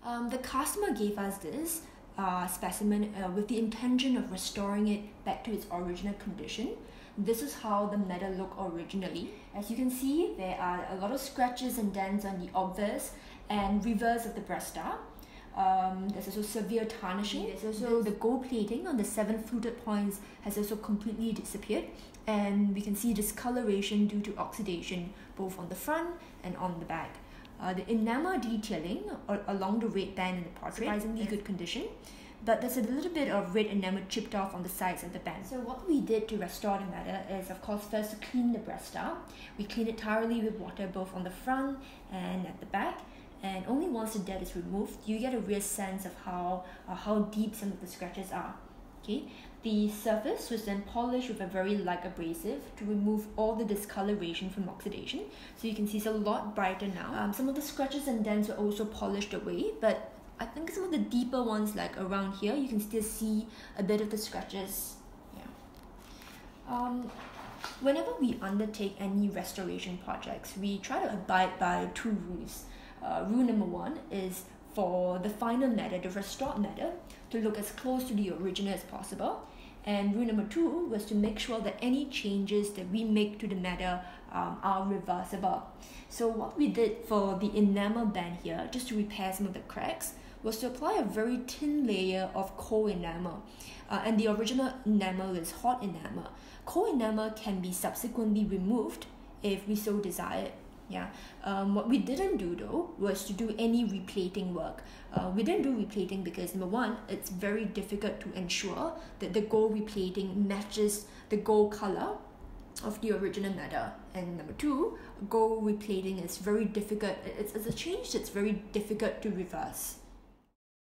The customer gave us this specimen with the intention of restoring it back to its original condition. This is how the metal looked originally. As you can see, there are a lot of scratches and dents on the obverse and reverse of the breast star. There's also severe tarnishing. There's also the gold plating on the 7 fluted points has also completely disappeared, and we can see discoloration due to oxidation both on the front and on the back. The enamel detailing along the red band in the portrait, surprisingly good condition, but there's a little bit of red enamel chipped off on the sides of the band. So what we did to restore the matter is, of course, first to clean the breast star. We cleaned it thoroughly with water both on the front and at the back, and only once the dirt is removed, you get a real sense of how deep some of the scratches are. Okay, the surface was then polished with a very light abrasive to remove all the discoloration from oxidation. So you can see it's a lot brighter now. Some of the scratches and dents were also polished away, but I think some of the deeper ones, like around here, you can still see a bit of the scratches. Yeah. Whenever we undertake any restoration projects, we try to abide by 2 rules. Rule number 1 is for the final matter, the restored matter, to look as close to the original as possible. And rule number 2 was to make sure that any changes that we make to the matter are reversible. So what we did for the enamel band here, just to repair some of the cracks, was to apply a very thin layer of cold enamel. And the original enamel is hot enamel. Cold enamel can be subsequently removed if we so desired. Yeah. What we didn't do though was to do any replating work. We didn't do replating because number 1, it's very difficult to ensure that the gold replating matches the gold color of the original matter, and number 2, gold replating is very difficult. It's a change that's very difficult to reverse.